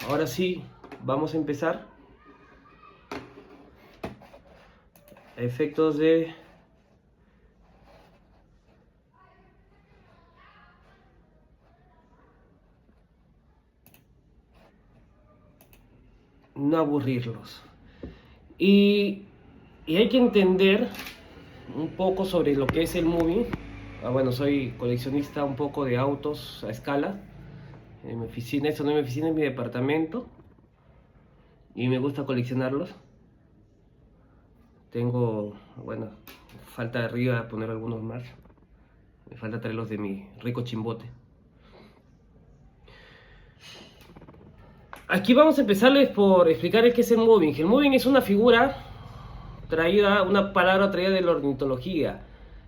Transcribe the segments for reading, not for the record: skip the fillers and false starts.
Ahora sí, vamos a empezar. Efectos de... no aburrirlos. Y hay que entender un poco sobre lo que es el moving. Bueno, soy coleccionista un poco de autos a escala. En mi oficina, esto no es mi oficina, es mi departamento. Y me gusta coleccionarlos. Tengo, bueno, falta de arriba poner algunos más. Me falta traerlos de mi rico chimbote. Aquí vamos a empezarles por explicar qué es el moving. El moving es una figura traída, una palabra traída de la ornitología,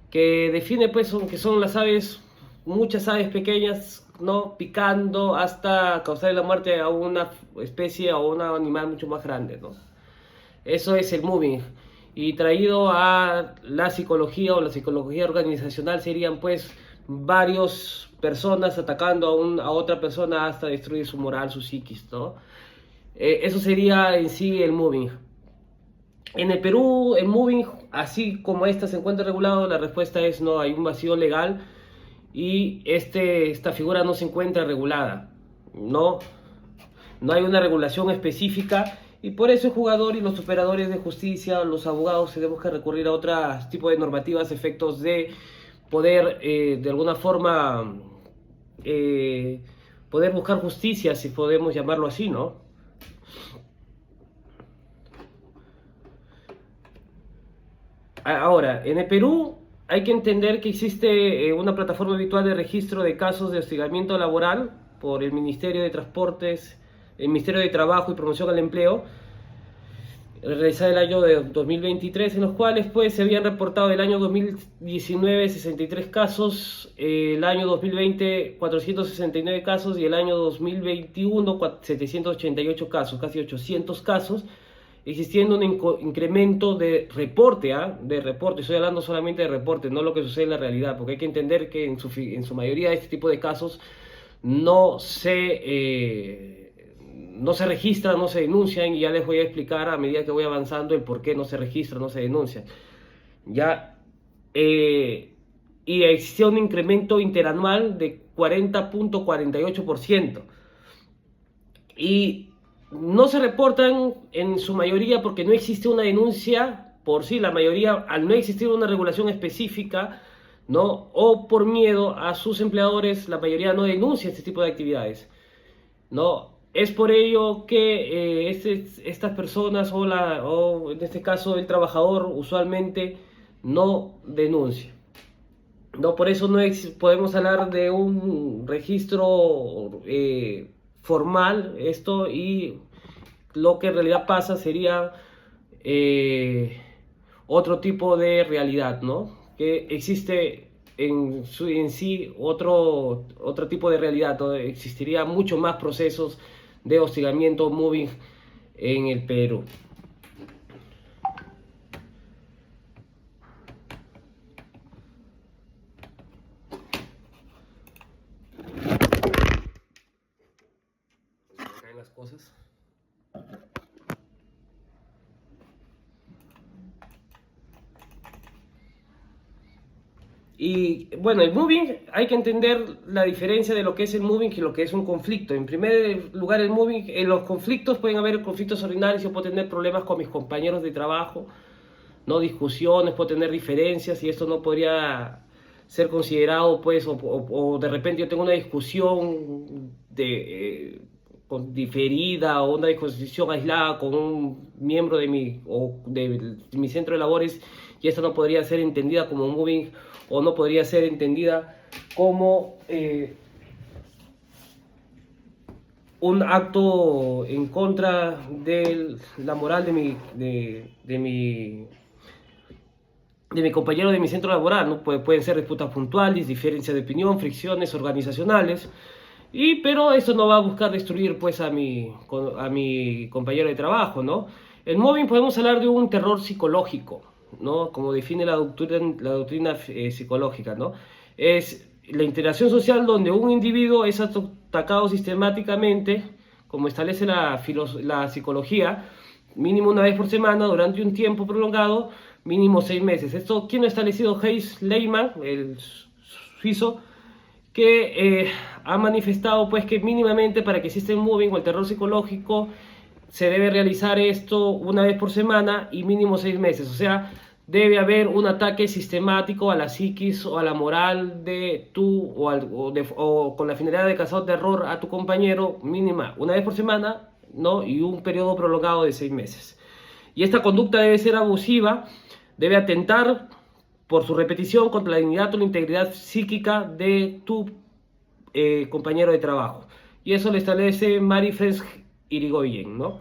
que define pues que son las aves, muchas aves pequeñas, ¿no? Picando hasta causar la muerte a una especie o un animal mucho más grande, ¿no? Eso es el moving. Y traído a la psicología o la psicología organizacional serían pues varias personas atacando a otra persona hasta destruir su moral, su psiquis, ¿no? Eso sería en sí el moving. En el Perú, el moving, así como esta se encuentra regulado, la respuesta es no, hay un vacío legal y esta figura no se encuentra regulada. No hay una regulación específica y por eso el jugador y los operadores de justicia, los abogados, tenemos que recurrir a otro tipo de normativas, efectos de poder de alguna forma poder buscar justicia, si podemos llamarlo así, ¿no? Ahora, en el Perú hay que entender que existe una plataforma virtual de registro de casos de hostigamiento laboral por el Ministerio de Transportes, el Ministerio de Trabajo y Promoción al Empleo, realizada el año de 2023, en los cuales pues se habían reportado el año 2019 63 casos, el año 2020 469 casos y el año 2021 788 casos, casi 800 casos, existiendo un incremento de reporte, estoy hablando solamente de reporte, no lo que sucede en la realidad, porque hay que entender que en su mayoría este tipo de casos no se registran, no se denuncian, y ya les voy a explicar a medida que voy avanzando el por qué no se registran, no se denuncian. Ya, y existió un incremento interanual de 40.48%. Y no se reportan en su mayoría porque no existe una denuncia por sí, la mayoría, al no existir una regulación específica, ¿no? O por miedo a sus empleadores, la mayoría no denuncia este tipo de actividades, ¿no? Es por ello que estas personas o en este caso el trabajador usualmente no denuncia. No, por eso no podemos hablar de un registro formal, y lo que en realidad pasa sería otro tipo de realidad, ¿no? Que existe en sí otro tipo de realidad, ¿no? Existiría mucho más procesos de hostigamiento moving en el Perú. Caen las cosas. Y bueno, el moving, hay que entender la diferencia de lo que es el moving y lo que es un conflicto. En primer lugar, el moving, en los conflictos pueden haber conflictos ordinarios, yo puedo tener problemas con mis compañeros de trabajo, no discusiones, puedo tener diferencias y esto no podría ser considerado, pues, o de repente yo tengo una discusión diferida o una discusión aislada con un miembro de mi centro de labores, y esta no podría ser entendida como moving o no podría ser entendida como un acto en contra de la moral de mi compañero de mi centro laboral, ¿no? Pueden ser disputas puntuales, diferencias de opinión, fricciones organizacionales, pero eso no va a buscar destruir pues a mi compañero de trabajo, ¿no? El mobbing podemos hablar de un terror psicológico, ¿no? Como define la doctrina psicológica, ¿no? Es la interacción social donde un individuo es atacado sistemáticamente como establece la psicología, mínimo una vez por semana durante un tiempo prolongado, mínimo 6 meses. Esto, ¿quién lo ha establecido? Heinz Lehmann, el suizo, que ha manifestado pues que mínimamente para que exista el moving o el terror psicológico se debe realizar esto una vez por semana y mínimo 6 meses. O sea, debe haber un ataque sistemático a la psiquis o a la moral de tú o con la finalidad de causar terror a tu compañero mínima una vez por semana, ¿no? Y un periodo prolongado de 6 meses. Y esta conducta debe ser abusiva, debe atentar por su repetición contra la dignidad o la integridad psíquica de tu compañero de trabajo. Y eso lo establece Marie-France Irigoyen, ¿no?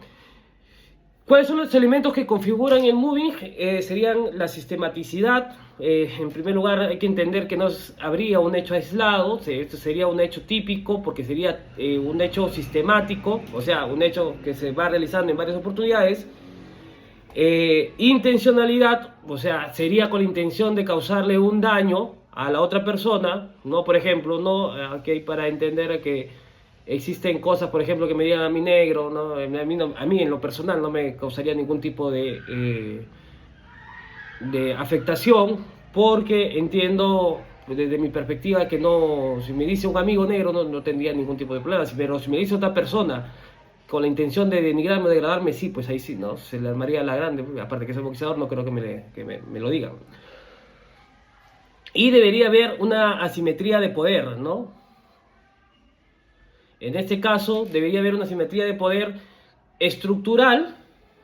¿Cuáles son los elementos que configuran el moving? Serían la sistematicidad. En primer lugar, hay que entender que no habría un hecho aislado. Esto sería un hecho típico porque sería un hecho sistemático, o sea, un hecho que se va realizando en varias oportunidades. Intencionalidad, o sea, sería con la intención de causarle un daño a la otra persona, ¿no? Por ejemplo, ¿no? Aquí para entender que existen cosas, por ejemplo, que me digan a mí negro, ¿no? A mí en lo personal no me causaría ningún tipo de afectación, porque entiendo desde mi perspectiva que no, si me dice un amigo negro no tendría ningún tipo de problema, pero si me dice otra persona con la intención de denigrarme o degradarme, sí, pues ahí sí, ¿no? Se le armaría la grande, aparte que soy boxeador, no creo que me lo digan. Y debería haber una asimetría de poder, ¿no? En este caso, debería haber una asimetría de poder estructural,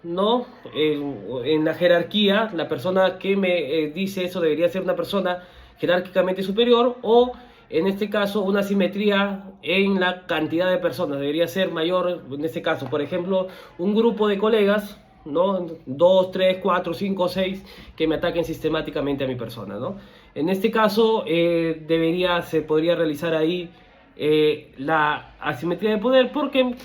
¿no? En la jerarquía, la persona que me dice eso debería ser una persona jerárquicamente superior, o en este caso una simetría en la cantidad de personas, debería ser mayor. En este caso, por ejemplo, un grupo de colegas, ¿no? 2, 3, 4, 5, 6 que me ataquen sistemáticamente a mi persona, ¿no? En este caso se podría realizar ahí la asimetría de poder, porque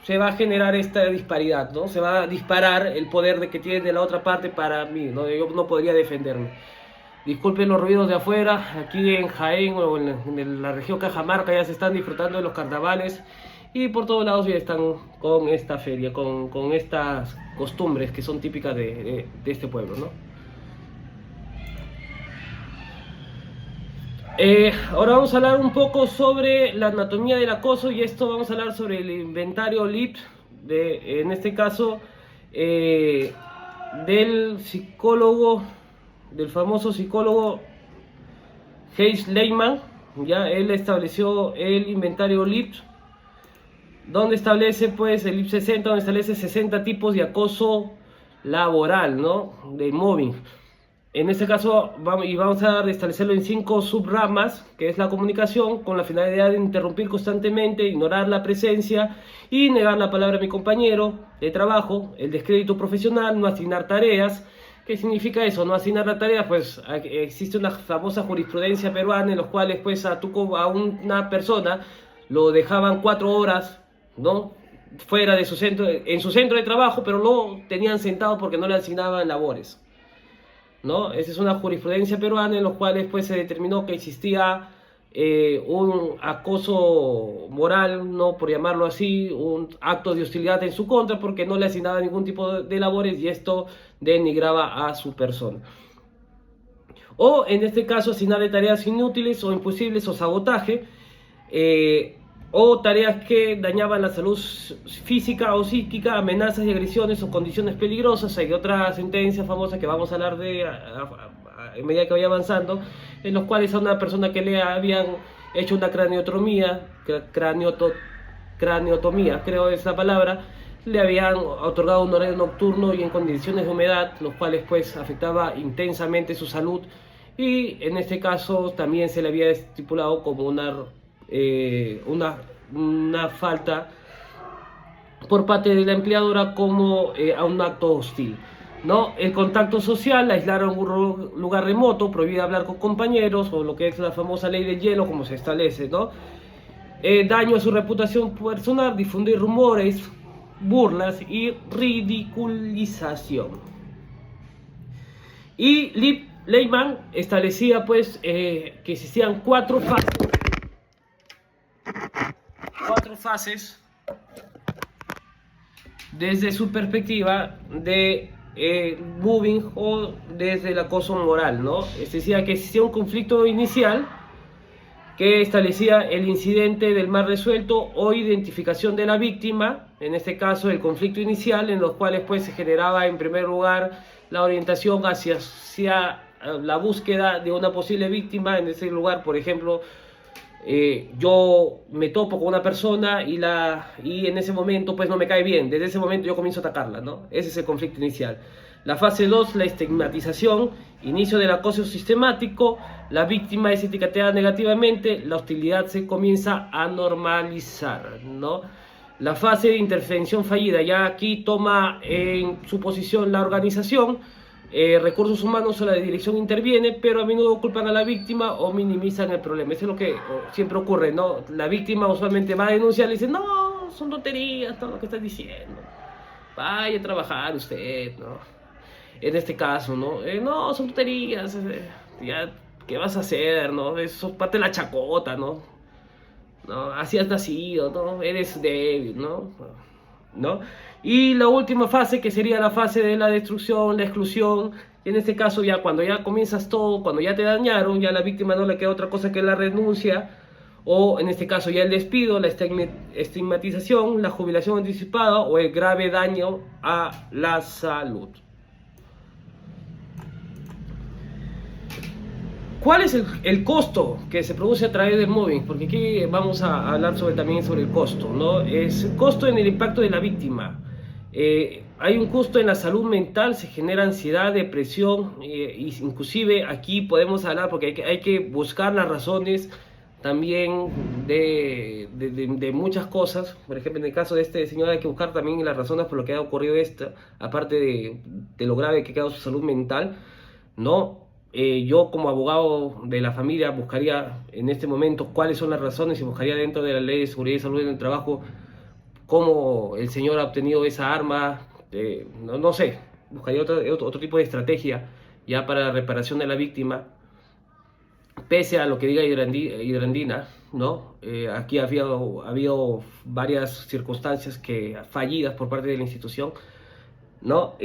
se va a generar esta disparidad, ¿no? Se va a disparar el poder que tiene de la otra parte para mí, ¿no? Yo no podría defenderme. Disculpen los ruidos de afuera, aquí en Jaén o en la región Cajamarca ya se están disfrutando de los carnavales y por todos lados ya están con esta feria, con estas costumbres que son típicas de este pueblo, ¿no? Ahora vamos a hablar un poco sobre la anatomía del acoso, y esto vamos a hablar sobre el inventario LIP, en este caso del famoso psicólogo Heinz Lehmann. Ya él estableció el inventario LIP, donde establece pues el LIP 60, donde establece 60 tipos de acoso laboral, ¿no? De mobbing. En este caso vamos a establecerlo en 5 subramas, que es la comunicación, con la finalidad de interrumpir constantemente, ignorar la presencia y negar la palabra a mi compañero de trabajo, el descrédito profesional, no asignar tareas. ¿Qué significa eso? No asignar la tarea, pues existe una famosa jurisprudencia peruana en los cuales pues a una persona lo dejaban 4 horas, ¿no? Fuera de en su centro de trabajo, pero lo tenían sentado porque no le asignaban labores, ¿no? Esa es una jurisprudencia peruana en los cuales pues se determinó que existía un acoso moral, ¿no? Por llamarlo así, un acto de hostilidad en su contra porque no le asignaba ningún tipo de labores, y esto denigraba a su persona. O en este caso asignarle tareas inútiles o imposibles o sabotaje, o tareas que dañaban la salud física o psíquica, amenazas y agresiones o condiciones peligrosas. Hay otra sentencia famosa que vamos a hablar de en medida que vaya avanzando, en los cuales a una persona que le habían hecho una craniotomía, creo es la palabra, le habían otorgado un horario nocturno y en condiciones de humedad, los cuales pues afectaba intensamente su salud, y en este caso también se le había estipulado como una falta por parte de la empleadora como a un acto hostil, ¿no? El contacto social, aislar a un lugar remoto, prohibir hablar con compañeros, o lo que es la famosa ley del hielo, como se establece, ¿no? Daño a su reputación personal, difundir rumores, burlas y ridiculización. Y Lehmann establecía pues que existían 4 fases desde su perspectiva de moving o desde el acoso moral, ¿no? Es decir, que existía un conflicto inicial que establecía el incidente del mal resuelto o identificación de la víctima, en este caso el conflicto inicial, en los cuales pues se generaba en primer lugar la orientación hacia la búsqueda de una posible víctima. En ese lugar, por ejemplo, yo me topo con una persona y en ese momento pues no me cae bien. Desde ese momento yo comienzo a atacarla, ¿no? Ese es el conflicto inicial. La fase 2, la estigmatización, inicio del acoso sistemático, la víctima es etiquetada negativamente, la hostilidad se comienza a normalizar, ¿no? La fase de intervención fallida, ya aquí toma en su posición la organización, recursos humanos o la dirección interviene, pero a menudo culpan a la víctima o minimizan el problema. Eso es lo que siempre ocurre, ¿no? La víctima usualmente va a denunciar y dice, no, son tonterías todo lo que estás diciendo, vaya a trabajar usted, ¿no? En este caso, ¿no? No, son tonterías, ya, ¿qué vas a hacer, no? Eso es parte de la chacota, ¿no? ¿No? Así has nacido, ¿no? Eres débil, ¿no? ¿No? Y la última fase, que sería la fase de la destrucción, la exclusión, y en este caso ya cuando ya comienzas todo, cuando ya te dañaron, ya a la víctima no le queda otra cosa que la renuncia, o en este caso ya el despido, la estigmatización, la jubilación anticipada o el grave daño a la salud. ¿Cuál es el costo que se produce a través del mobbing? Porque aquí vamos a hablar también sobre el costo, ¿no? Es el costo en el impacto de la víctima. Hay un costo en la salud mental, se genera ansiedad, depresión, y inclusive aquí podemos hablar, porque hay que buscar las razones también de muchas cosas. Por ejemplo, en el caso de este señor hay que buscar también las razones por lo que ha ocurrido esto, aparte de lo grave que queda su salud mental, ¿no? Yo como abogado de la familia buscaría en este momento cuáles son las razones y buscaría dentro de la ley de seguridad y salud en el trabajo cómo el señor ha obtenido esa arma, no sé, buscaría otro tipo de estrategia ya para la reparación de la víctima, pese a lo que diga Hidrandina, ¿no? Aquí ha habido varias circunstancias fallidas por parte de la institución, ¿no?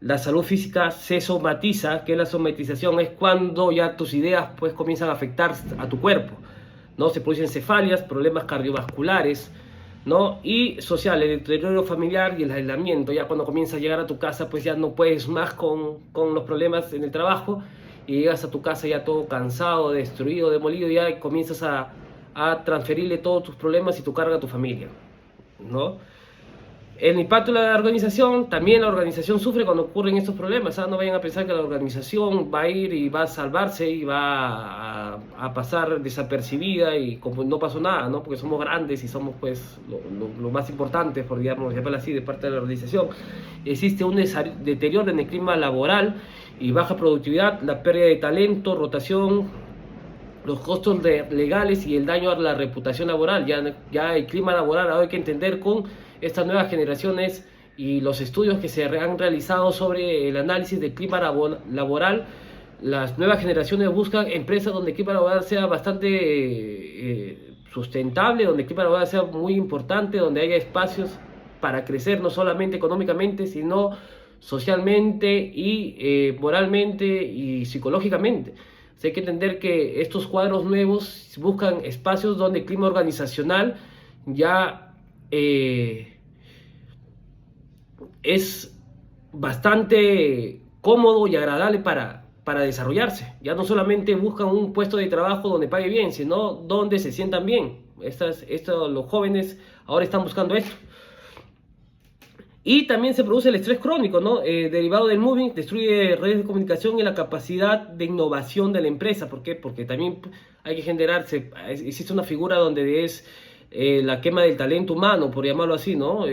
La salud física se somatiza, que la somatización es cuando ya tus ideas pues comienzan a afectar a tu cuerpo, ¿no? Se producen cefalias, problemas cardiovasculares, ¿no? Y social, el deterioro familiar y el aislamiento. Ya cuando comienzas a llegar a tu casa pues ya no puedes más con los problemas en el trabajo y llegas a tu casa ya todo cansado, destruido, demolido, ya comienzas a transferirle todos tus problemas y tu carga a tu familia, ¿no? El impacto de la organización, también la organización sufre cuando ocurren estos problemas, ¿sabes? No vayan a pensar que la organización va a ir y va a salvarse y va a pasar desapercibida y como no pasó nada, ¿no? Porque somos grandes y somos pues lo más importante, por llamarlo así, de parte de la organización. Existe un deterioro en el clima laboral y baja productividad, la pérdida de talento, rotación, los costos legales y el daño a la reputación laboral. Ya el clima laboral ahora hay que entender con estas nuevas generaciones y los estudios que se han realizado sobre el análisis del clima laboral. Las nuevas generaciones buscan empresas donde el clima laboral sea bastante sustentable, donde el clima laboral sea muy importante, donde haya espacios para crecer no solamente económicamente, sino socialmente y moralmente y psicológicamente. Hay que entender que estos cuadros nuevos buscan espacios donde el clima organizacional ya es bastante cómodo y agradable para desarrollarse. Ya no solamente buscan un puesto de trabajo donde pague bien, sino donde se sientan bien. Los jóvenes ahora están buscando esto. Y también se produce el estrés crónico, ¿no? Derivado del moving, destruye redes de comunicación y la capacidad de innovación de la empresa. ¿Por qué? Porque también hay que generarse, existe una figura donde es la quema del talento humano, por llamarlo así, ¿no?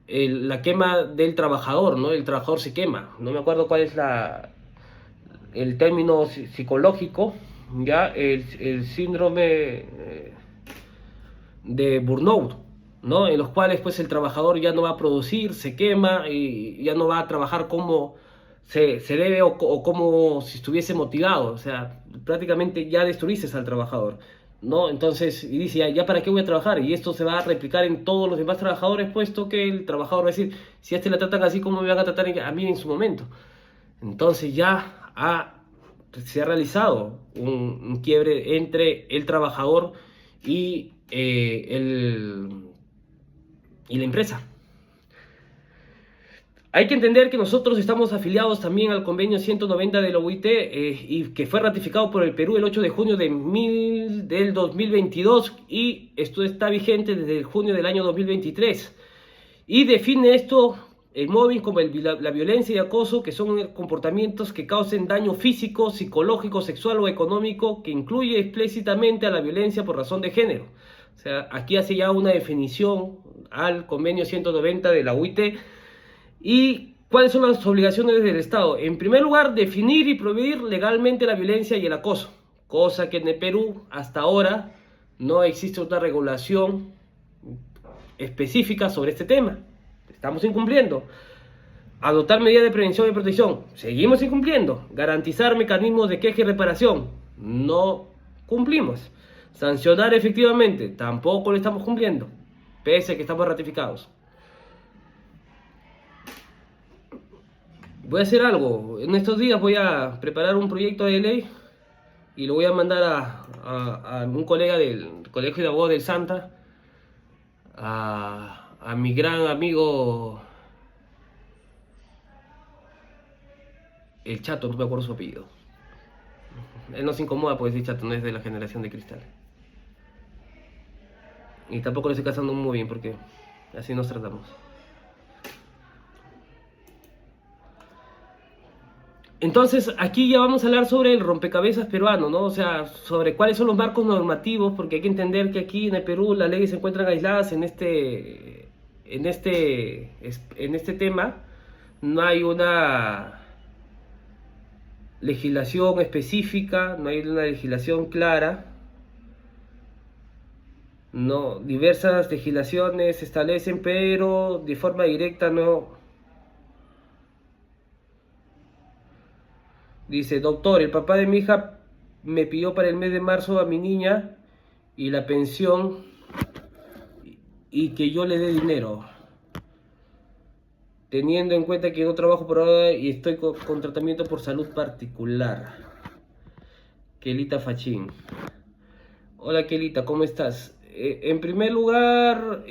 La quema del trabajador, ¿no? El trabajador se quema. No me acuerdo cuál es el término psicológico, ¿ya? El síndrome de burnout, ¿no? En los cuales pues el trabajador ya no va a producir, se quema y ya no va a trabajar como se debe o como si estuviese motivado. O sea, prácticamente ya destruiste al trabajador. ¿no? Entonces, y dice, ya para qué voy a trabajar, y esto se va a replicar en todos los demás trabajadores, puesto que el trabajador va a decir, si a este la tratan así, ¿cómo me van a tratar a mí en su momento? Entonces se ha realizado un quiebre entre el trabajador y, y la empresa. Hay que entender que nosotros estamos afiliados también al convenio 190 de la OIT y que fue ratificado por el Perú el 8 de junio del 2022 y esto está vigente desde el junio del año 2023 y define esto, el mobbing, como la violencia y acoso, que son comportamientos que causen daño físico, psicológico, sexual o económico, que incluye explícitamente a la violencia por razón de género. O sea, aquí hace ya una definición al convenio 190 de la OIT. ¿Y cuáles son las obligaciones del Estado? En primer lugar, definir y prohibir legalmente la violencia y el acoso, cosa que en el Perú hasta ahora no existe una regulación específica sobre este tema. Estamos incumpliendo. Adoptar medidas de prevención y protección. Seguimos incumpliendo. Garantizar mecanismos de queja y reparación. No cumplimos. Sancionar efectivamente. Tampoco lo estamos cumpliendo, pese a que estamos ratificados. Voy a hacer algo. En estos días voy a preparar un proyecto de ley y lo voy a mandar a un colega del Colegio de Abogados del Santa, a mi gran amigo el Chato, no me acuerdo su apellido. Él no se incomoda porque ese Chato no es de la generación de cristal. Y tampoco le estoy casando muy bien porque así nos tratamos. Entonces, aquí ya vamos a hablar sobre el rompecabezas peruano, ¿no? O sea, sobre cuáles son los marcos normativos, porque hay que entender que aquí en el Perú las leyes se encuentran aisladas en este tema. No hay una legislación específica, no hay una legislación clara. No, diversas legislaciones se establecen, pero de forma directa no. Dice, doctor, el papá de mi hija me pidió para el mes de marzo a mi niña y la pensión y que yo le dé dinero, teniendo en cuenta que no trabajo por ahora y estoy con tratamiento por salud particular. Kelita Fachín. Hola Kelita, ¿cómo estás? En primer lugar,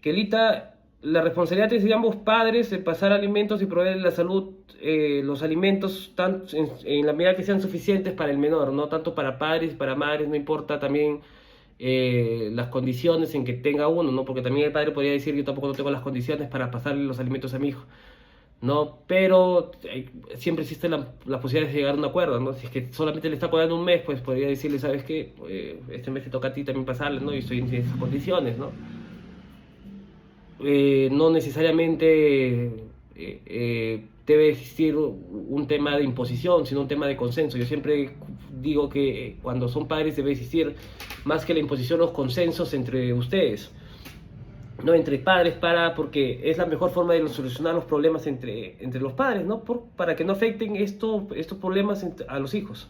Kelita, la responsabilidad es de ambos padres de pasar alimentos y proveer la salud, los alimentos tanto en la medida que sean suficientes para el menor, no tanto para padres y para madres, no importa también las condiciones en que tenga uno, ¿no? Porque también el padre podría decir, yo tampoco no tengo las condiciones para pasarle los alimentos a mi hijo, ¿no? Pero siempre existe la posibilidad de llegar a un acuerdo, ¿no? Si es que solamente le está cobrando un mes, pues podría decirle, ¿sabes qué? Este mes te toca a ti también pasarle, ¿no? Y estoy en esas condiciones, ¿no? No necesariamente debe existir un tema de imposición, sino un tema de consenso. Yo siempre digo que cuando son padres debe existir más que la imposición, los consensos entre ustedes, no entre padres, porque es la mejor forma de solucionar los problemas entre los padres, ¿no? Para que no afecten estos problemas a los hijos.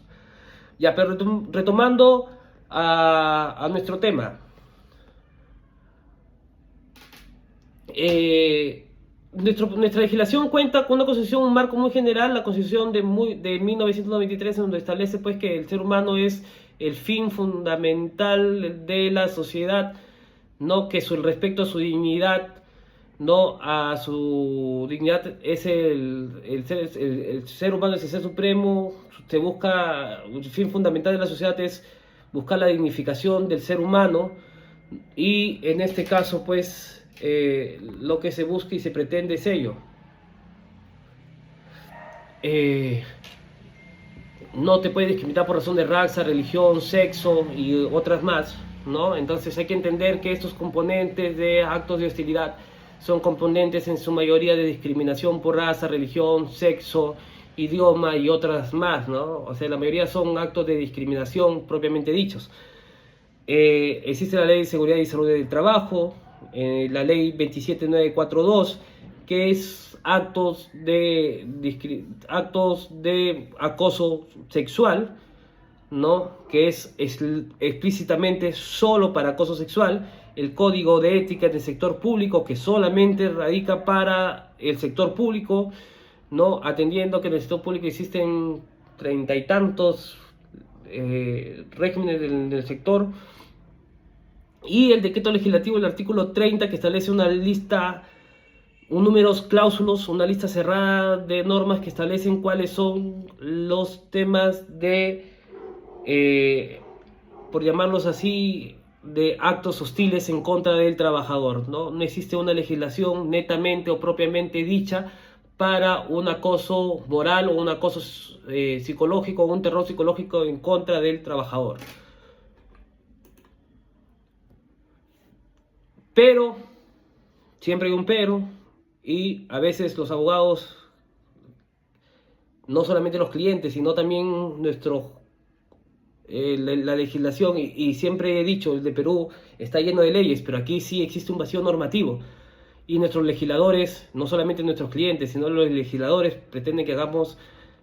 Ya, pero retomando a nuestro tema. Nuestra legislación cuenta con una constitución, un marco muy general, la constitución de 1993, en donde establece pues que el ser humano es el fin fundamental de la sociedad, no que el respeto a su dignidad, no a su dignidad es el ser humano es el ser supremo, se busca, el fin fundamental de la sociedad es buscar la dignificación del ser humano y en este caso pues lo que se busca y se pretende es ello. No te puedes discriminar por razón de raza, religión, sexo y otras más, ¿no? Entonces hay que entender que estos componentes de actos de hostilidad son componentes en su mayoría de discriminación por raza, religión, sexo, idioma y otras más, ¿no? O sea, la mayoría son actos de discriminación propiamente dichos. Existe la Ley de Seguridad y Salud del Trabajo, la Ley 27942, que es actos de acoso sexual, ¿no? Que es explícitamente solo para acoso sexual, el código de ética del sector público que solamente radica para el sector público, ¿no? Atendiendo que en el sector público existen 30 y tantos regímenes del sector, y el decreto legislativo, el artículo 30, que establece una lista, un números cláusulos, una lista cerrada de normas que establecen cuáles son los temas de, por llamarlos así, de actos hostiles en contra del trabajador, ¿no? No existe una legislación netamente o propiamente dicha para un acoso moral o un acoso psicológico o un terror psicológico en contra del trabajador. Pero, siempre hay un pero, y a veces los abogados, no solamente los clientes, sino también la legislación, y siempre he dicho, el de Perú está lleno de leyes, pero aquí sí existe un vacío normativo. Y nuestros legisladores, no solamente nuestros clientes, sino los legisladores pretenden que hagamos,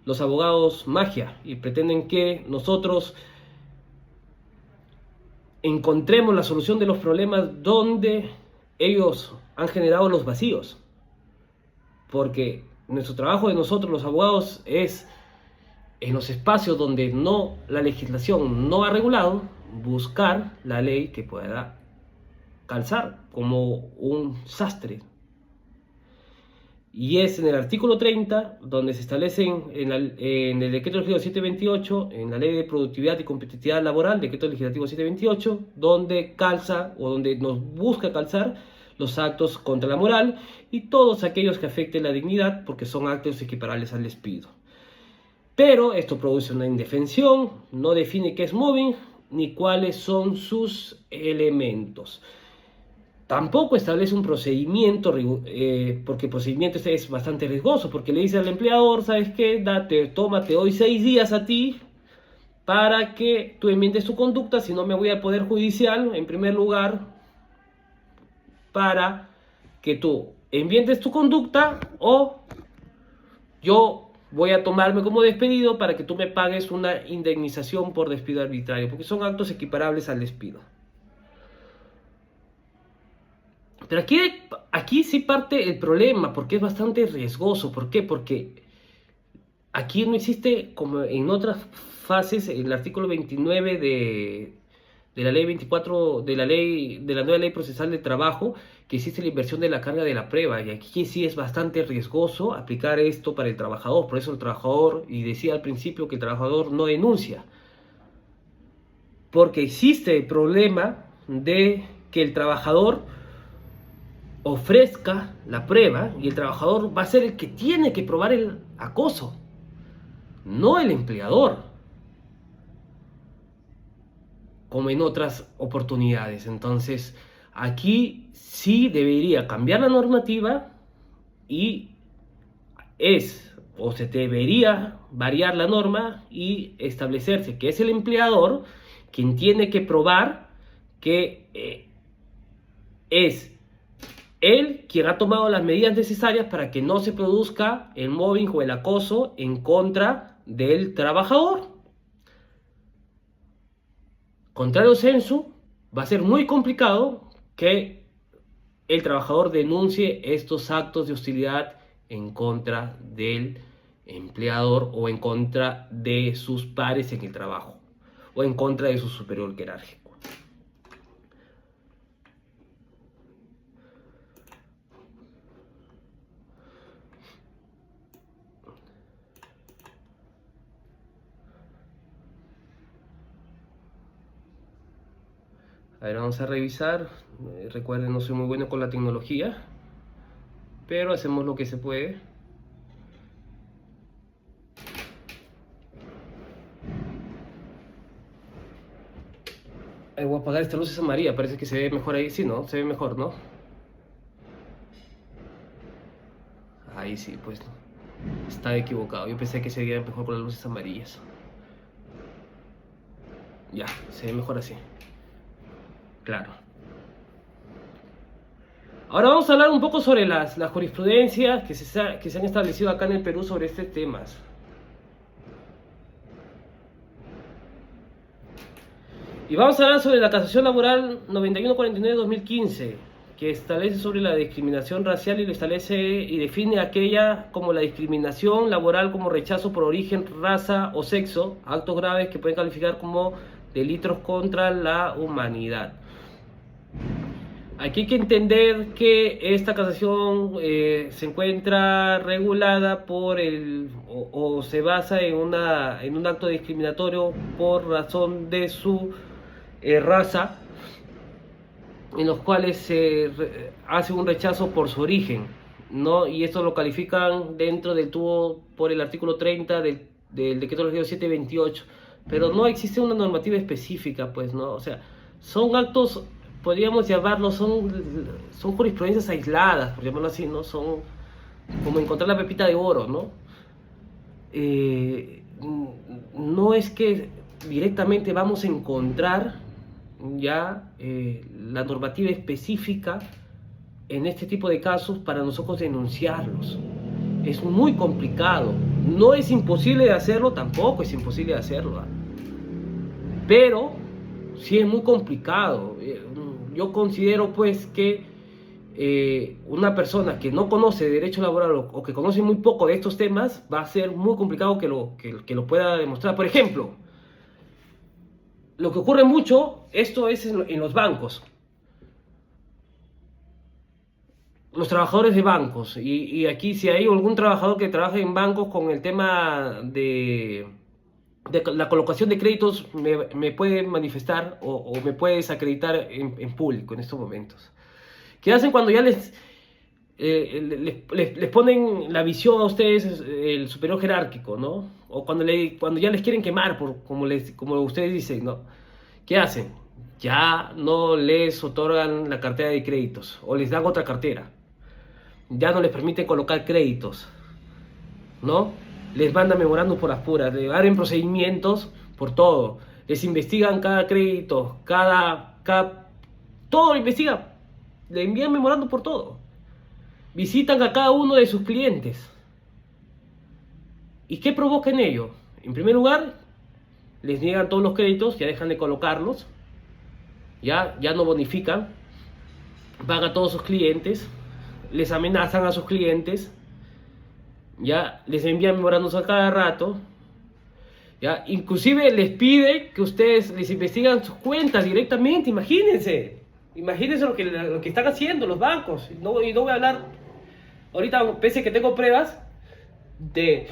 los abogados, magia, y pretenden que nosotros encontremos la solución de los problemas donde ellos han generado los vacíos. Porque nuestro trabajo de nosotros, los abogados, es en los espacios donde la legislación no ha regulado, buscar la ley que pueda calzar como un sastre. Y es en el artículo 30 donde se establecen en el decreto legislativo 728, en la ley de productividad y competitividad laboral, decreto legislativo 728, donde calza o donde nos busca calzar los actos contra la moral y todos aquellos que afecten la dignidad, porque son actos equiparables al despido. Pero esto produce una indefensión, no define qué es mobbing ni cuáles son sus elementos. Tampoco establece un procedimiento, porque el procedimiento es bastante riesgoso, porque le dice al empleador, ¿sabes qué? Te doy 6 días a ti para que tú enmiendes tu conducta, si no me voy al Poder Judicial, en primer lugar, para que tú enmiendes tu conducta, o yo voy a tomarme como despedido para que tú me pagues una indemnización por despido arbitrario, porque son actos equiparables al despido. Pero aquí sí parte el problema, porque es bastante riesgoso. ¿Por qué? Porque aquí no existe, como en otras fases, el artículo 29 de la ley 24, de la nueva ley procesal de trabajo, que existe la inversión de la carga de la prueba. Y aquí sí es bastante riesgoso aplicar esto para el trabajador. Por eso el trabajador, y decía al principio que el trabajador no denuncia, porque existe el problema de que el trabajador ofrezca la prueba, y el trabajador va a ser el que tiene que probar el acoso, no el empleador, como en otras oportunidades. Entonces, aquí sí debería cambiar la normativa, y se debería variar la norma y establecerse que es el empleador quien tiene que probar que es él quien ha tomado las medidas necesarias para que no se produzca el mobbing o el acoso en contra del trabajador. Contrario sensu, va a ser muy complicado que el trabajador denuncie estos actos de hostilidad en contra del empleador, o en contra de sus pares en el trabajo, o en contra de su superior jerárquico. A ver, vamos a revisar. Recuerden, no soy muy bueno con la tecnología, pero hacemos lo que se puede. Voy a apagar esta luz amarilla, parece que se ve mejor ahí. Sí, ¿no? Se ve mejor, ¿no? Ahí sí, pues estaba equivocado. Yo pensé que se veía mejor con las luces amarillas. Ya, se ve mejor así. Claro. Ahora vamos a hablar un poco sobre las jurisprudencias que se han establecido acá en el Perú sobre estos temas. Y vamos a hablar sobre la casación laboral 9149-2015, que establece sobre la discriminación racial y lo establece y define aquella como la discriminación laboral como rechazo por origen, raza o sexo, actos graves que pueden calificar como delitos contra la humanidad. Aquí hay que entender que esta casación se encuentra regulada por o se basa en un acto discriminatorio por razón de su raza, en los cuales se hace un rechazo por su origen, ¿no? Y esto lo califican dentro del tubo por el artículo 30 del decreto legislativo 728, pero no existe una normativa específica, pues, ¿no? O sea, son actos, podríamos llamarlos, son jurisprudencias aisladas, por llamarlo así, ¿no? Son como encontrar la pepita de oro, ¿no? No es que directamente vamos a encontrar ya la normativa específica en este tipo de casos para nosotros denunciarlos. Es muy complicado. No es imposible de hacerlo, tampoco es imposible de hacerlo, ¿eh? Pero sí es muy complicado. Yo considero pues que una persona que no conoce derecho laboral o que conoce muy poco de estos temas, va a ser muy complicado que lo pueda demostrar. Por ejemplo, lo que ocurre mucho, esto es en los bancos. Los trabajadores de bancos. Y aquí si hay algún trabajador que trabaja en bancos con el tema de la colocación de créditos, me puede manifestar o me puede desacreditar en público en estos momentos. ¿Qué hacen cuando ya les ponen la visión a ustedes, el superior jerárquico, ¿no? O cuando ya les quieren quemar, como ustedes dicen, ¿no? ¿Qué hacen? Ya no les otorgan la cartera de créditos o les dan otra cartera. Ya no les permiten colocar créditos, ¿no? Les mandan memorándum por las puras, le abren procedimientos por todo. Les investigan cada crédito, todo lo investigan. Le envían memorándum por todo. Visitan a cada uno de sus clientes. ¿Y qué provoca en ello? En primer lugar, les niegan todos los créditos, ya dejan de colocarlos, ya no bonifican, van a todos sus clientes, les amenazan a sus clientes, ya les envían memorándums a cada rato, ya inclusive les pide que ustedes les investigan sus cuentas directamente. Imagínense lo que están haciendo los bancos. Y no voy a hablar ahorita, pese a que tengo pruebas de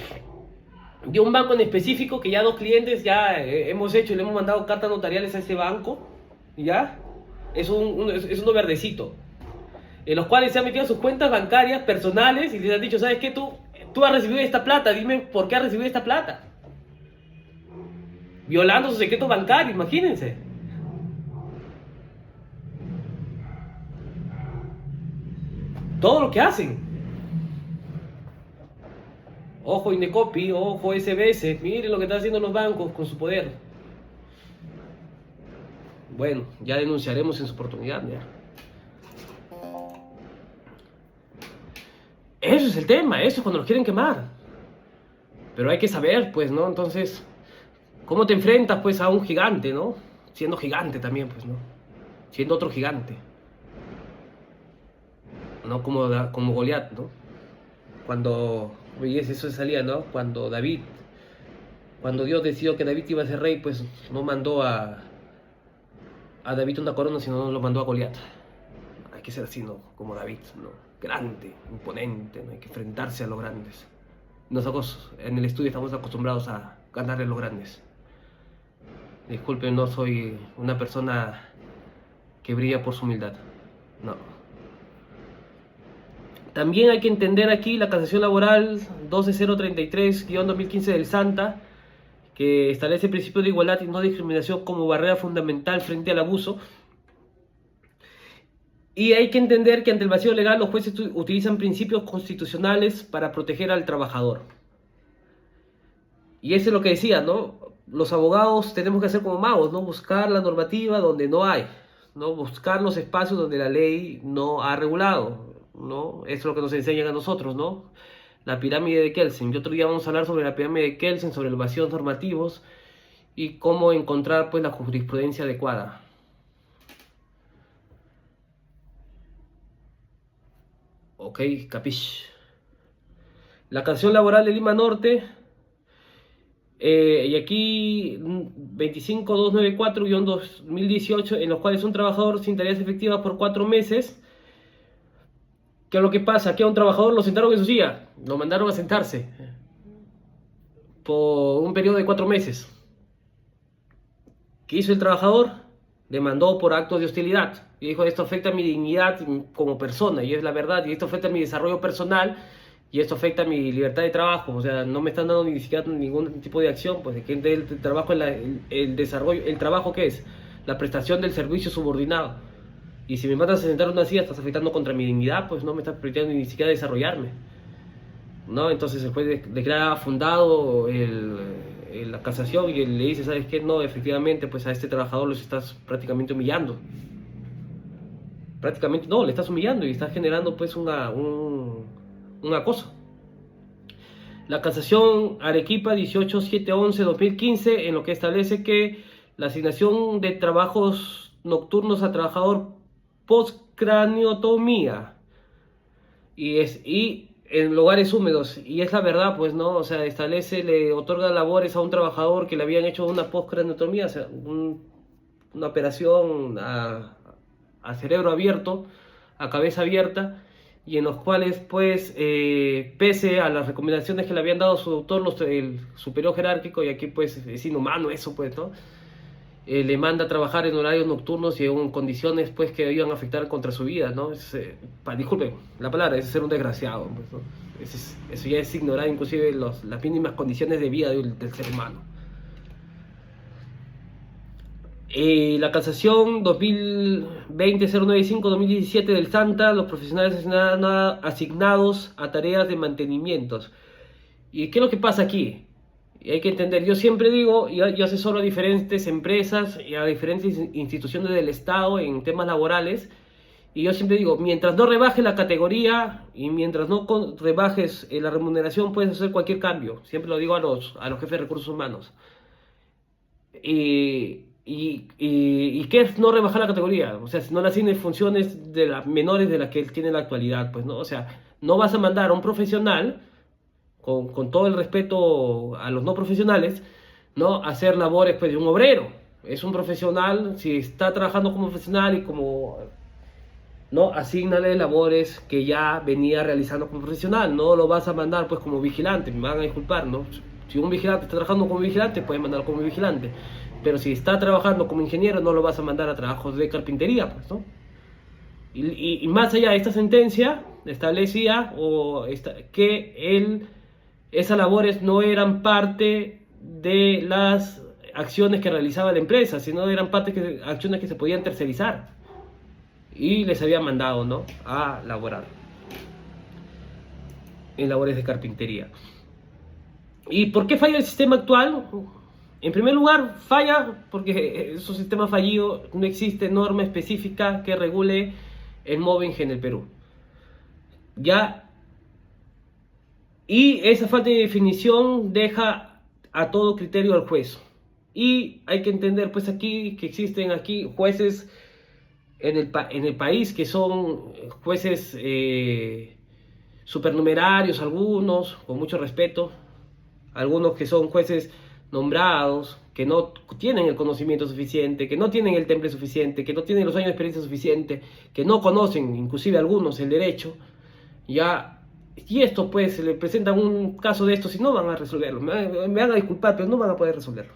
un banco en específico, que ya dos clientes ya hemos hecho y le hemos mandado cartas notariales a ese banco, ya es uno verdecito, en los cuales se han metido sus cuentas bancarias personales y les han dicho: ¿sabes qué? Tú has recibido esta plata, dime por qué has recibido esta plata, violando su secreto bancario. Imagínense. Todo lo que hacen. Ojo Indecopi, ojo SBS, miren lo que están haciendo los bancos con su poder. Bueno, ya denunciaremos en su oportunidad, ya. Eso es el tema, eso es cuando los quieren quemar. Pero hay que saber, pues, ¿no? Entonces, ¿cómo te enfrentas, pues, a un gigante, ¿no? Siendo gigante también, pues, ¿no? Siendo otro gigante. No como Goliat, ¿no? Cuando, oye, eso salía, ¿no? Cuando Dios decidió que David iba a ser rey, pues no mandó a David una corona, sino lo mandó a Goliat. Hay que ser así, ¿no? Como David, ¿no? Grande, imponente, ¿no? Hay que enfrentarse a los grandes. Nosotros en el estudio estamos acostumbrados a ganarle a los grandes. Disculpen, no soy una persona que brilla por su humildad. No. También hay que entender aquí la casación laboral 12033-2015 del SANTA, que establece el principio de igualdad y no discriminación como barrera fundamental frente al abuso. Y hay que entender que ante el vacío legal los jueces utilizan principios constitucionales para proteger al trabajador. Y eso es lo que decía, ¿no? Los abogados tenemos que hacer como magos, ¿no? Buscar la normativa donde no hay, ¿no? Buscar los espacios donde la ley no ha regulado, ¿no? Eso es lo que nos enseñan a nosotros, ¿no? La pirámide de Kelsen. Y otro día vamos a hablar sobre la pirámide de Kelsen, sobre los vacíos normativos y cómo encontrar pues la jurisprudencia adecuada. Ok, capish. La canción laboral de Lima Norte. Y aquí 25294-2018, en los cuales un trabajador sin tareas efectivas por 4 meses. ¿Qué es lo que pasa? Que a un trabajador lo sentaron en su silla, lo mandaron a sentarse por un periodo de 4 meses. ¿Qué hizo el trabajador? Demandó por actos de hostilidad y dijo: esto afecta a mi dignidad como persona, y es la verdad, y esto afecta a mi desarrollo personal, y esto afecta a mi libertad de trabajo. O sea, no me están dando ni siquiera ningún tipo de acción, pues de que el trabajo, el desarrollo, el trabajo, ¿qué es? La prestación del servicio subordinado. Y si me mandas a sentar en una silla, estás afectando contra mi dignidad, pues no me estás permitiendo ni siquiera desarrollarme, ¿no? Entonces el juez declara fundado la casación y le dice: ¿sabes qué? No, efectivamente, pues a este trabajador los estás prácticamente humillando. Prácticamente no, le estás humillando y estás generando pues un acoso. La casación Arequipa 18711-2015, en lo que establece que la asignación de trabajos nocturnos a trabajador postcraniotomía y en lugares húmedos, y es la verdad, pues, ¿no? O sea, le otorga labores a un trabajador que le habían hecho una postcraniotomía, o sea, una operación a cerebro abierto, a cabeza abierta, y en los cuales, pues, pese a las recomendaciones que le habían dado su doctor, el superior jerárquico, y aquí, pues, es inhumano eso, pues, ¿no? Le manda a trabajar en horarios nocturnos y en condiciones pues que iban a afectar contra su vida, ¿no? Disculpen la palabra, es ser un desgraciado, pues, ¿no? Eso ya es ignorar inclusive las mínimas condiciones de vida del ser humano. La casación 2020-095-2017 del Santa, los profesionales asignados a tareas de mantenimientos. ¿Y qué es lo que pasa aquí? Y hay que entender, yo siempre digo, yo asesoro a diferentes empresas y a diferentes instituciones del Estado en temas laborales, y yo siempre digo, mientras no rebajes la categoría y mientras no rebajes la remuneración, puedes hacer cualquier cambio. Siempre lo digo a los jefes de recursos humanos. ¿Y qué es no rebajar la categoría? O sea, si no le asignes funciones menores de las que él tiene en la actualidad, pues, ¿no? O sea, no vas a mandar a un profesional, con todo el respeto a los no profesionales, ¿no?, hacer labores pues de un obrero. Es un profesional, si está trabajando como profesional y como, ¿no?, asígnale labores que ya venía realizando como profesional. No lo vas a mandar pues como vigilante, me van a disculpar, ¿no? Si un vigilante está trabajando como vigilante, puedes mandarlo como vigilante, pero si está trabajando como ingeniero, no lo vas a mandar a trabajos de carpintería, pues, ¿no? Y más allá, esta sentencia establecía que esas labores no eran parte de las acciones que realizaba la empresa, sino eran parte de acciones que se podían tercerizar, y les había mandado, ¿no?, a laborar en labores de carpintería. ¿Y por qué falla el sistema actual? En primer lugar, falla porque es un sistema fallido, no existe norma específica que regule el mobbing en el Perú. Ya. Y esa falta de definición deja a todo criterio al juez. Y hay que entender pues aquí que existen aquí jueces en el país que son jueces supernumerarios, algunos, con mucho respeto, algunos que son jueces nombrados, que no tienen el conocimiento suficiente, que no tienen el temple suficiente, que no tienen los años de experiencia suficiente, que no conocen, inclusive algunos, el derecho. Ya. Y esto pues se le presenta un caso de estos y no van a resolverlo. Me van a disculpar, pero no van a poder resolverlo.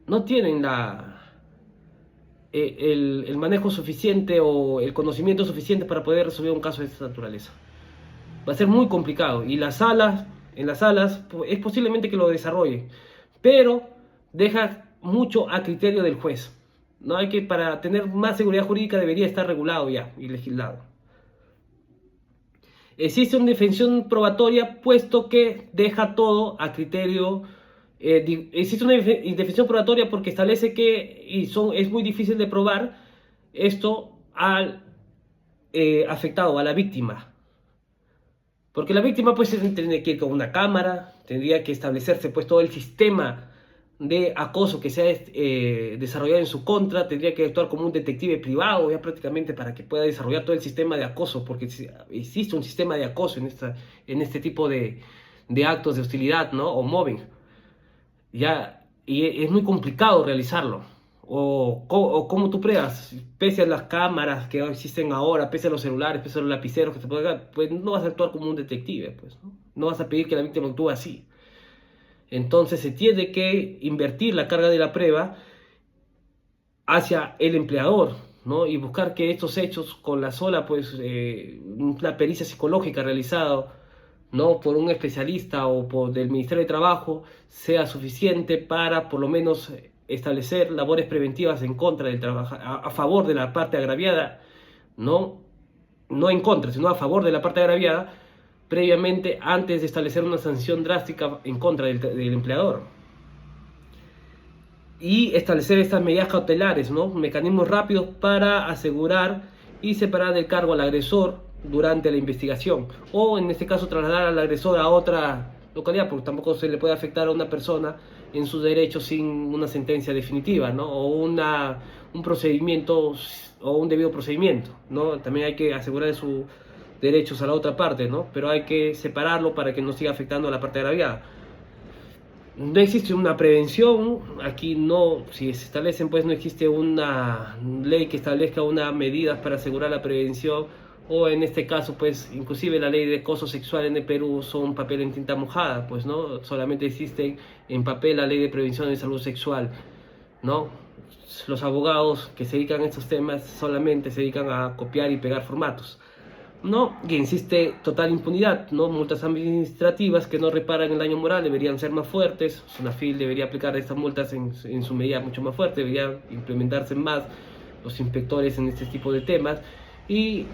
No tienen el manejo suficiente o el conocimiento suficiente para poder resolver un caso de esta naturaleza. Va a ser muy complicado, y en las salas es posiblemente que lo desarrolle, pero deja mucho a criterio del juez. No hay que, para tener más seguridad jurídica, debería estar regulado ya y legislado. Existe una definición probatoria, puesto que deja todo a criterio Existe una indefensión probatoria porque establece que es muy difícil de probar esto al afectado, a la víctima. Porque la víctima pues tendría que ir con una cámara, tendría que establecerse pues todo el sistema de acoso que se ha desarrollado en su contra, tendría que actuar como un detective privado ya prácticamente para que pueda desarrollar todo el sistema de acoso, porque existe un sistema de acoso en este tipo de actos de hostilidad, ¿no? O mobbing. Ya, y es muy complicado realizarlo. O cómo tú pruebas, pese a las cámaras que existen ahora, pese a los celulares, pese a los lapiceros que se pueden, pues no vas a actuar como un detective, pues, ¿no? No vas a pedir que la víctima actúe así. Entonces se tiene que invertir la carga de la prueba hacia el empleador, ¿no? Y buscar que estos hechos, con la sola, pues, una pericia psicológica realizada, ¿no? Por un especialista o del Ministerio de Trabajo, sea suficiente para, por lo menos, establecer labores preventivas en contra del a favor de la parte agraviada, ¿no? No en contra, sino a favor de la parte agraviada, previamente, antes de establecer una sanción drástica en contra del empleador. Y establecer estas medidas cautelares, ¿no? Mecanismos rápidos para asegurar y separar del cargo al agresor durante la investigación, o en este caso trasladar al agresor a otra localidad, porque tampoco se le puede afectar a una persona en sus derechos sin una sentencia definitiva, ¿no? O un procedimiento o un debido procedimiento, ¿no? También hay que asegurar sus derechos a la otra parte, ¿no? Pero hay que separarlo para que no siga afectando a la parte agraviada. No existe una prevención, aquí no, si se establecen, pues no existe una ley que establezca unas medidas para asegurar la prevención, o en este caso, pues inclusive la ley de acoso sexual en el Perú son papel en tinta mojada, pues no, solamente existe en papel la ley de prevención de salud sexual, ¿no? Los abogados que se dedican a estos temas solamente se dedican a copiar y pegar formatos, ¿no? Y existe total impunidad, ¿no? Multas administrativas que no reparan el daño moral deberían ser más fuertes. SUNAFIL debería aplicar estas multas en su medida mucho más fuerte, deberían implementarse más los inspectores en este tipo de temas y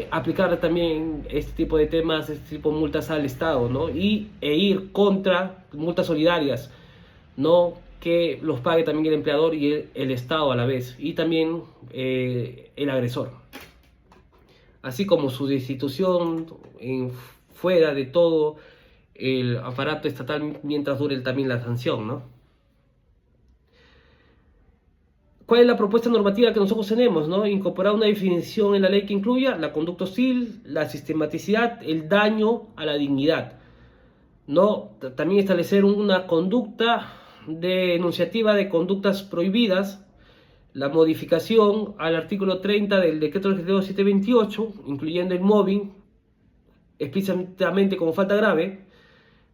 aplicar también este tipo de temas, este tipo de multas al Estado, ¿no? E ir contra multas solidarias, ¿no? Que los pague también el empleador y el Estado a la vez, y también el agresor, así como su destitución fuera de todo el aparato estatal mientras dure también la sanción, ¿no? ¿Cuál es la propuesta normativa que nosotros tenemos, ¿no? Incorporar una definición en la ley que incluya la conducta hostil, la sistematicidad, el daño a la dignidad, ¿no? También establecer una conducta enunciativa de conductas prohibidas, la modificación al artículo 30 del decreto legislativo 728, incluyendo el mobbing explícitamente como falta grave,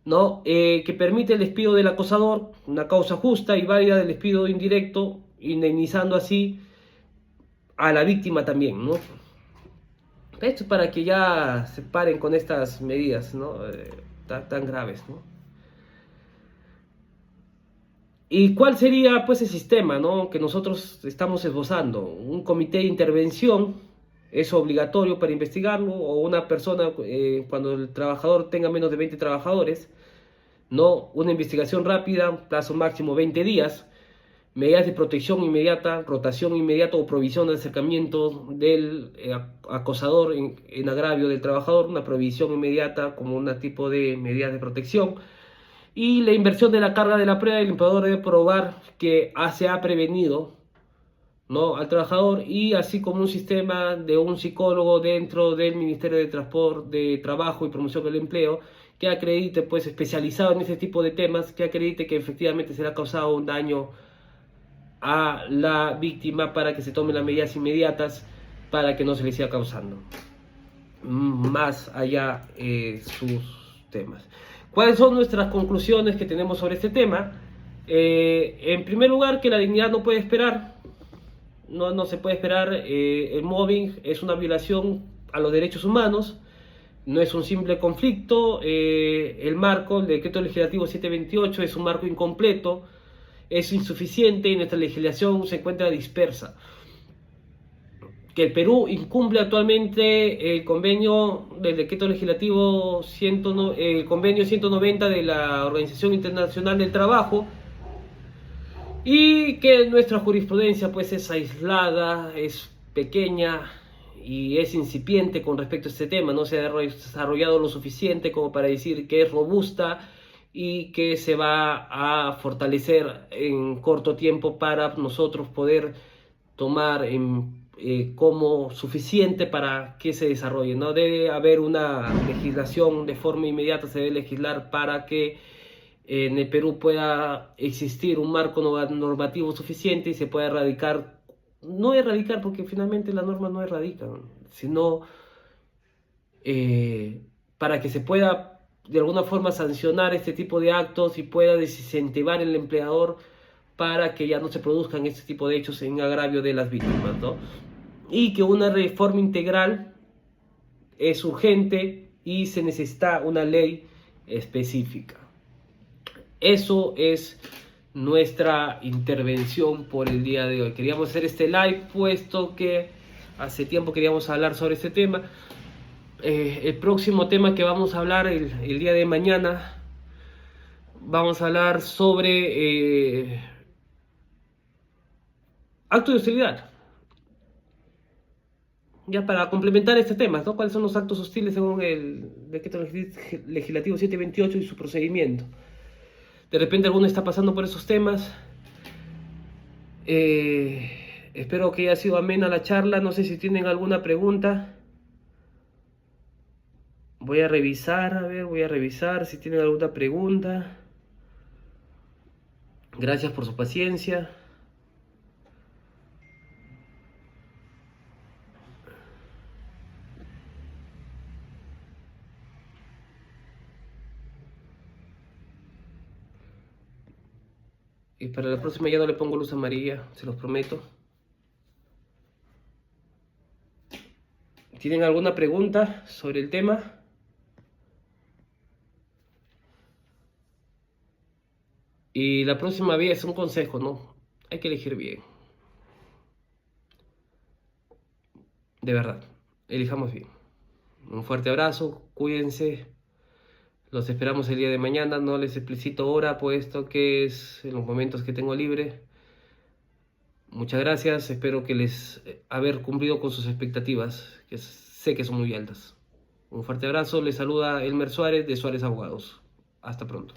¿no? Que permite el despido del acosador, una causa justa y válida del despido indirecto, indemnizando así a la víctima también, ¿no? Esto es para que ya se paren con estas medidas, ¿no? Tan graves, ¿no? ¿Y cuál sería pues el sistema, ¿no? Que nosotros estamos esbozando? Un comité de intervención es obligatorio para investigarlo, o una persona, cuando el trabajador tenga menos de 20 trabajadores, ¿no? Una investigación rápida, plazo máximo 20 días, medidas de protección inmediata, rotación inmediata o provisión de acercamiento del acosador en agravio del trabajador, una provisión inmediata como un tipo de medidas de protección. Y la inversión de la carga de la prueba, el empleador debe probar que se ha prevenido, ¿no? al trabajador, y así como un sistema de un psicólogo dentro del Ministerio de Transporte, de Trabajo y Promoción del Empleo, que acredite, pues especializado en ese tipo de temas, que acredite que efectivamente se le ha causado un daño a la víctima para que se tomen las medidas inmediatas para que no se le siga causando más allá sus temas. ¿Cuáles son nuestras conclusiones que tenemos sobre este tema? En primer lugar, que la dignidad no puede esperar, no se puede esperar. El mobbing es una violación a los derechos humanos, no es un simple conflicto. El marco, el decreto legislativo 728 es un marco incompleto, es insuficiente y nuestra legislación se encuentra dispersa. que el Perú incumple actualmente el convenio del decreto legislativo el convenio 190 de la Organización Internacional del Trabajo, y que nuestra jurisprudencia pues es aislada, es pequeña y es incipiente con respecto a este tema. No se ha desarrollado lo suficiente como para decir que es robusta y que se va a fortalecer en corto tiempo para nosotros poder tomar como suficiente para que se desarrolle. No debe haber una legislación de forma inmediata, se debe legislar para que en el Perú pueda existir un marco normativo suficiente y se pueda erradicar, no erradicar porque finalmente la norma no erradica, sino para que se pueda de alguna forma sancionar este tipo de actos y pueda desincentivar al empleador para que ya no se produzcan este tipo de hechos en agravio de las víctimas, ¿no? Y que una reforma integral es urgente y se necesita una ley específica. Eso es nuestra intervención por el día de hoy. Queríamos hacer este live puesto que hace tiempo queríamos hablar sobre este tema. El próximo tema que vamos a hablar el día de mañana, vamos a hablar sobre acto de hostilidad. Ya para complementar este tema, ¿no? ¿Cuáles son los actos hostiles según el decreto legislativo 728 y su procedimiento? De repente alguno está pasando por esos temas. Espero que haya sido amena la charla. No sé si tienen alguna pregunta. Voy a revisar si tienen alguna pregunta. Gracias por su paciencia. Y para la próxima ya no le pongo luz amarilla, se los prometo. ¿Tienen alguna pregunta sobre el tema? Y la próxima vez es un consejo, ¿no? Hay que elegir bien. De verdad, elijamos bien. Un fuerte abrazo, cuídense. Los esperamos el día de mañana. No les explicito hora, puesto que es en los momentos que tengo libre. Muchas gracias. Espero que les haber cumplido con sus expectativas, que sé que son muy altas. Un fuerte abrazo. Les saluda Elmer Suárez de Suárez Abogados. Hasta pronto.